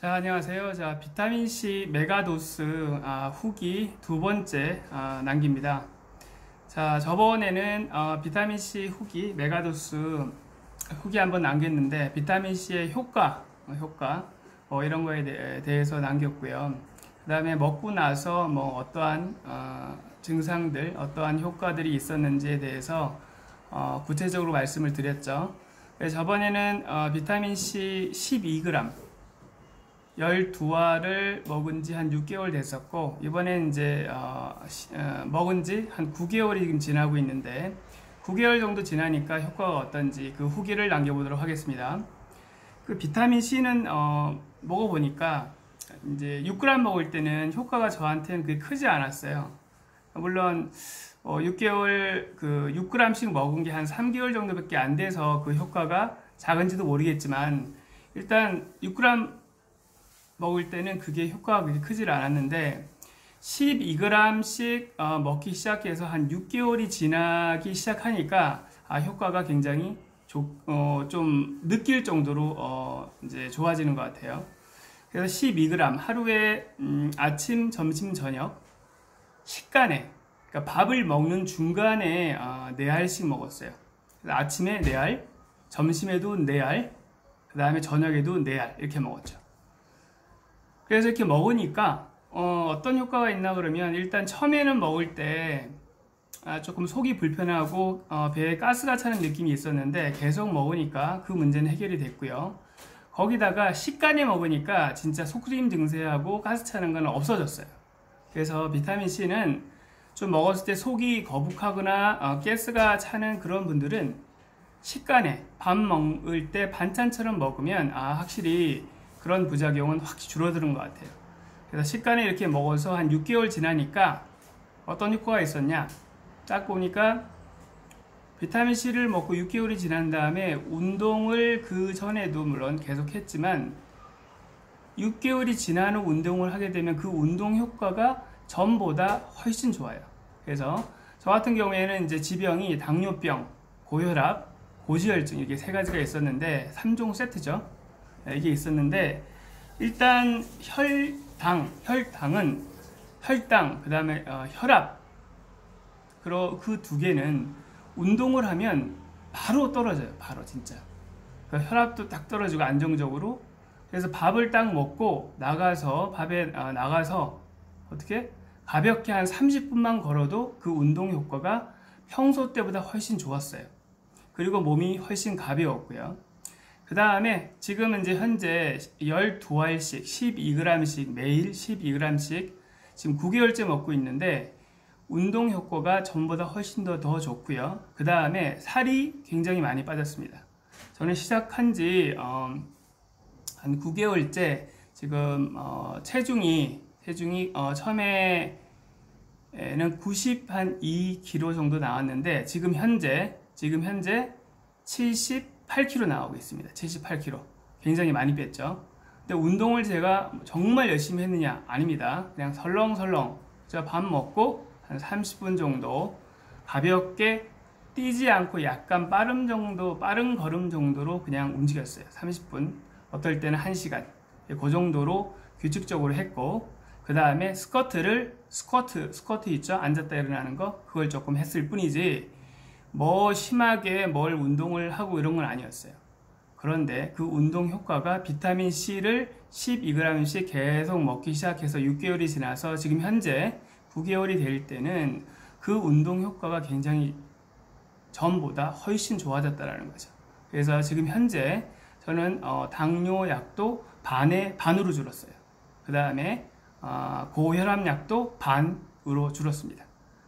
자, 안녕하세요. 자, 비타민C 메가도스 후기 두 번째 남깁니다. 자, 저번에는 비타민C 후기 메가도스 후기 한번 남겼는데 비타민C의 효과 이런 거에 대해서 남겼고요. 그 다음에 먹고 나서 어떠한 증상들, 어떠한 효과들이 있었는지에 대해서 구체적으로 말씀을 드렸죠. 저번에는 비타민C 12g 12알을 먹은 지 한 6개월 됐었고, 이번엔 이제 먹은 지 한 9개월이 지금 지나고 있는데, 9개월 정도 지나니까 효과가 어떤지 그 후기를 남겨보도록 하겠습니다. 그 비타민C는 먹어보니까 이제 6g 먹을 때는 효과가 저한테는 그게 크지 않았어요. 물론 6개월 그 6g씩 먹은 게 한 3개월 정도밖에 안 돼서 그 효과가 작은지도 모르겠지만, 일단 6g 먹을 때는 그게 효과가 그렇게 크질 않았는데 12g씩 먹기 시작해서 한 6개월이 지나기 시작하니까 효과가 굉장히 좀 느낄 정도로 이제 좋아지는 것 같아요. 그래서 12g 하루에 아침, 점심, 저녁 식간에, 그러니까 밥을 먹는 중간에 4알씩 먹었어요. 그래서 아침에 4알, 점심에도 4알, 그 다음에 저녁에도 4알 이렇게 먹었죠. 그래서 이렇게 먹으니까 어떤 효과가 있나 그러면, 일단 처음에는 먹을 때 조금 속이 불편하고 배에 가스가 차는 느낌이 있었는데 계속 먹으니까 그 문제는 해결이 됐고요. 거기다가 식간에 먹으니까 진짜 속쓰림 증세하고 가스 차는 건 없어졌어요. 그래서 비타민C는 좀 먹었을 때 속이 거북하거나 가스가 차는 그런 분들은 식간에 밥 먹을 때 반찬처럼 먹으면 확실히 그런 부작용은 확 줄어드는 것 같아요. 그래서 식간에 이렇게 먹어서 한 6개월 지나니까 어떤 효과가 있었냐, 딱 보니까 비타민C를 먹고 6개월이 지난 다음에 운동을 그 전에도 물론 계속 했지만 6개월이 지난 후 운동을 하게 되면 그 운동 효과가 전보다 훨씬 좋아요. 그래서 저 같은 경우에는 이제 지병이 당뇨병, 고혈압, 고지혈증 이렇게 세 가지가 있었는데 3종 세트죠. 이게 있었는데, 일단 혈당은 혈당, 그 다음에 혈압, 그 두 개는 운동을 하면 바로 떨어져요. 바로 진짜. 혈압도 딱 떨어지고 안정적으로. 그래서 밥을 딱 먹고 나가서 어떻게 가볍게 한 30분만 걸어도 그 운동 효과가 평소 때보다 훨씬 좋았어요. 그리고 몸이 훨씬 가벼웠고요. 그 다음에 지금은 이제 현재 12알씩 12g씩 매일 12g씩 지금 9개월째 먹고 있는데 운동 효과가 전보다 훨씬 더 좋고요. 그 다음에 살이 굉장히 많이 빠졌습니다. 저는 시작한 지 한 9개월째 지금 체중이 처음에는 92kg 정도 나왔는데 지금 현재 78kg 나오고 있습니다. 78kg. 굉장히 많이 뺐죠. 근데 운동을 제가 정말 열심히 했느냐? 아닙니다. 그냥 설렁설렁 제가 밥 먹고 한 30분 정도 가볍게 뛰지 않고 약간 빠른 걸음 정도로 그냥 움직였어요. 30분. 어떨 때는 1시간. 그 정도로 규칙적으로 했고, 그 다음에 스쿼트 있죠? 앉았다 일어나는 거. 그걸 조금 했을 뿐이지 심하게 운동을 하고 이런 건 아니었어요. 그런데 그 운동 효과가 비타민C를 12g씩 계속 먹기 시작해서 6개월이 지나서 지금 현재 9개월이 될 때는 그 운동 효과가 굉장히 전보다 훨씬 좋아졌다는 거죠. 그래서 지금 현재 저는 당뇨 약도 반으로 줄었어요. 그 다음에 고혈압 약도 반으로 줄었습니다.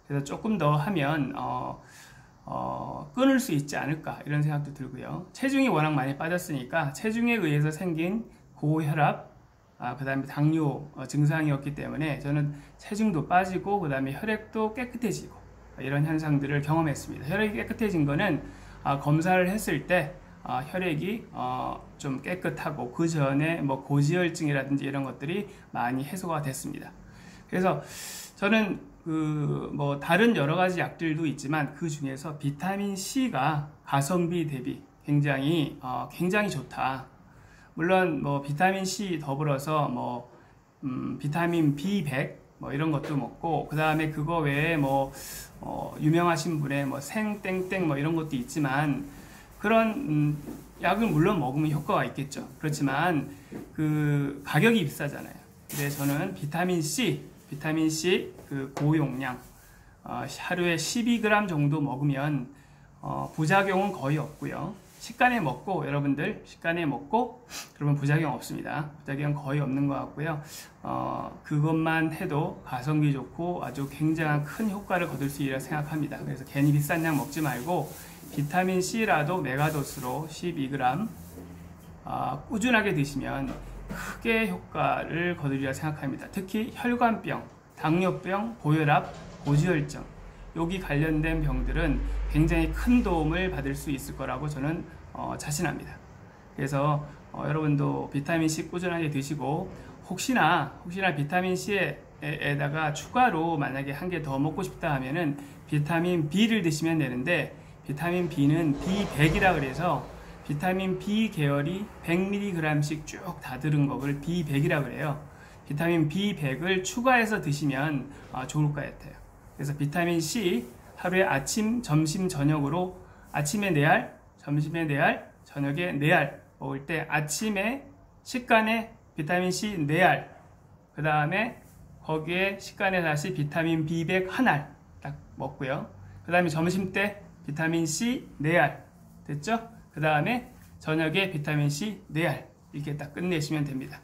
그래서 조금 더 하면 끊을 수 있지 않을까 이런 생각도 들고요. 체중이 워낙 많이 빠졌으니까 체중에 의해서 생긴 고혈압, 그 다음에 당뇨 증상이었기 때문에 저는 체중도 빠지고 그 다음에 혈액도 깨끗해지고 이런 현상들을 경험했습니다. 혈액이 깨끗해진 거는 검사를 했을 때 혈액이 좀 깨끗하고 그 전에 고지혈증이라든지 이런 것들이 많이 해소가 됐습니다. 그래서 저는 다른 여러 가지 약들도 있지만 그 중에서 비타민C가 가성비 대비 굉장히 좋다. 물론 뭐 비타민 C 더불어서 뭐 비타민 B100 뭐 이런 것도 먹고, 그 다음에 그거 외에 뭐 유명하신 분의 뭐 생땡땡 뭐 이런 것도 있지만, 그런 약을 물론 먹으면 효과가 있겠죠. 그렇지만 그 가격이 비싸잖아요. 근데 저는 비타민 C 그 고용량 하루에 12g 정도 먹으면 부작용은 거의 없고요. 식간에 먹고, 여러분들 식간에 먹고 그러면 부작용 없습니다. 부작용 거의 없는 것 같고요. 그것만 해도 가성비 좋고 아주 굉장한 큰 효과를 거둘 수 있다고 생각합니다. 그래서 괜히 비싼 약 먹지 말고 비타민 C라도 메가도스로 12g 꾸준하게 드시면 크게 효과를 거두리라 생각합니다. 특히 혈관병, 당뇨병, 고혈압, 고지혈증, 여기 관련된 병들은 굉장히 큰 도움을 받을 수 있을 거라고 저는 자신합니다. 그래서 여러분도 비타민C 꾸준하게 드시고, 혹시나 비타민C에다가 추가로 만약에 한 개 더 먹고 싶다 하면은 비타민 B를 드시면 되는데, 비타민 B는 B100이라 그래서 비타민 B 계열이 100mg씩 쭉 다 들은 거를 B100이라 그래요. 비타민 B100을 추가해서 드시면 좋을 것 같아요. 그래서 비타민 C 하루에 아침, 점심, 저녁으로, 아침에 4알, 점심에 4알, 저녁에 4알 먹을 때 아침에 식간에 비타민 C 4알, 그 다음에 거기에 식간에 다시 비타민 B100 1알 딱 먹고요. 그 다음에 점심 때 비타민 C 4알 됐죠? 그 다음에 저녁에 비타민 C 4알 이렇게 딱 끝내시면 됩니다.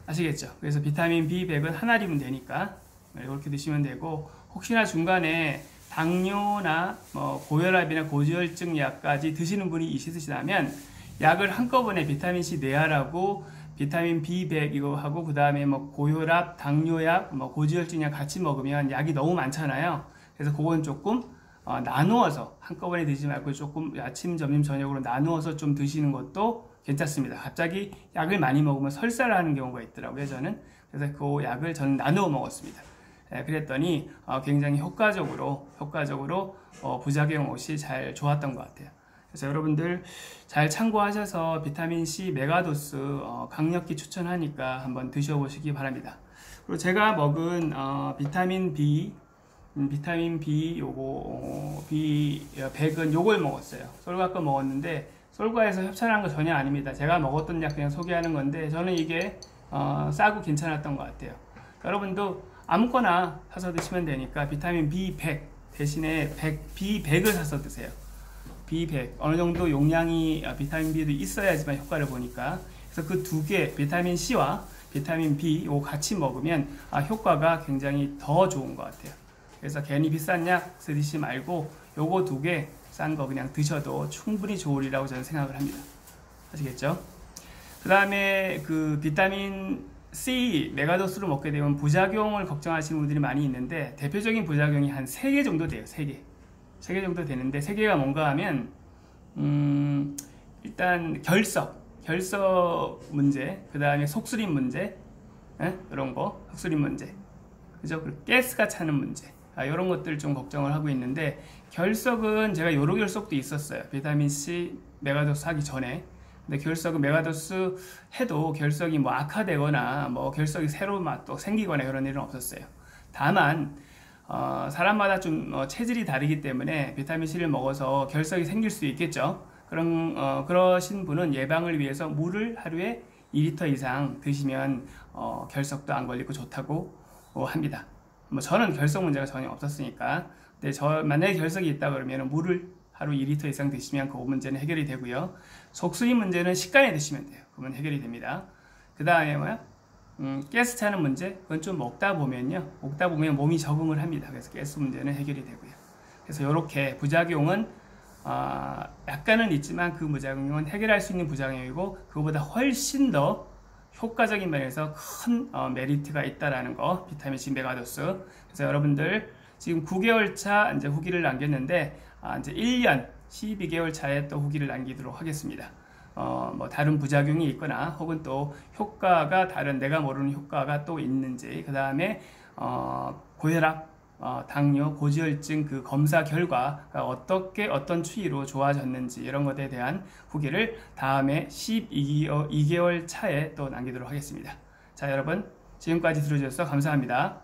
아시겠죠? 그래서 비타민 B100은 1알이면 되니까 이렇게 드시면 되고, 혹시나 중간에 당뇨나 뭐 고혈압이나 고지혈증 약까지 드시는 분이 있으시다면 약을 한꺼번에 비타민 C 4알하고 비타민 B100 이거 하고 그 다음에 뭐 고혈압, 당뇨약, 뭐 고지혈증 약 같이 먹으면 약이 너무 많잖아요. 그래서 그건 조금 나누어서 한꺼번에 드시지 말고 조금 아침, 점심, 저녁으로 나누어서 좀 드시는 것도 괜찮습니다. 갑자기 약을 많이 먹으면 설사를 하는 경우가 있더라고요, 저는. 그래서 그 약을 저는 나누어 먹었습니다. 그랬더니 굉장히 효과적으로 부작용 없이 잘 좋았던 것 같아요. 그래서 여러분들 잘 참고하셔서 비타민C 메가도스 강력히 추천하니까 한번 드셔보시기 바랍니다. 그리고 제가 먹은 비타민 B 요거 B100은 요걸 먹었어요. 솔과 거 먹었는데, 솔과에서 협찬한 거 전혀 아닙니다. 제가 먹었던 약 그냥 소개하는 건데, 저는 이게 싸고 괜찮았던 것 같아요. 여러분도 아무거나 사서 드시면 되니까 비타민 B100 대신에 B100을 사서 드세요. B100 어느 정도 용량이 비타민 B도 있어야지만 효과를 보니까. 그래서 그 두 개 비타민 C와 비타민 B 이거 같이 먹으면 효과가 굉장히 더 좋은 것 같아요. 그래서 괜히 비싼 약 쓰시지 말고 요거 두 개 싼 거 그냥 드셔도 충분히 좋으리라고 저는 생각을 합니다. 아시겠죠? 그 다음에 그 비타민 C 메가도스로 먹게 되면 부작용을 걱정하시는 분들이 많이 있는데, 대표적인 부작용이 한 3개 정도 돼요. 3개 정도 되는데, 3개가 뭔가 하면 일단 결석 문제, 그 다음에 속쓰림 문제, 이런 거 속쓰림 문제, 그죠? 그리고 가스가 차는 문제, 이런 것들 좀 걱정을 하고 있는데, 결석은 제가 요로 결석도 있었어요. 비타민 C 메가도스 하기 전에. 근데 결석은 메가도스 해도 결석이 뭐 악화되거나 뭐 결석이 새로 또 생기거나 그런 일은 없었어요. 다만 사람마다 좀 체질이 다르기 때문에 비타민 C를 먹어서 결석이 생길 수 있겠죠. 그러신 분은 예방을 위해서 물을 하루에 2리터 이상 드시면 결석도 안 걸리고 좋다고 합니다. 뭐 저는 결석 문제가 전혀 없었으니까. 근데 만약에 결석이 있다 그러면 물을 하루 2리터 이상 드시면 그 문제는 해결이 되고요. 속쓰림 문제는 식간에 드시면 돼요. 그러면 해결이 됩니다. 그 다음에 가스 차는 문제, 그건 좀 먹다 보면 몸이 적응을 합니다. 그래서 가스 문제는 해결이 되고요. 그래서 이렇게 부작용은 약간은 있지만 그 부작용은 해결할 수 있는 부작용이고, 그거보다 훨씬 더 효과적인 면에서 큰 메리트가 있다라는 거, 비타민C 메가도스. 그래서 여러분들 지금 9개월 차 이제 후기를 남겼는데, 이제 1년 12개월 차에 또 후기를 남기도록 하겠습니다. 뭐 다른 부작용이 있거나 혹은 또 효과가 다른 내가 모르는 효과가 또 있는지, 그 다음에 고혈압, 당뇨, 고지혈증 그 검사 결과가 어떤 추이로 좋아졌는지 이런 것에 대한 후기를 다음에 12개월 차에 또 남기도록 하겠습니다. 자, 여러분 지금까지 들어주셔서 감사합니다.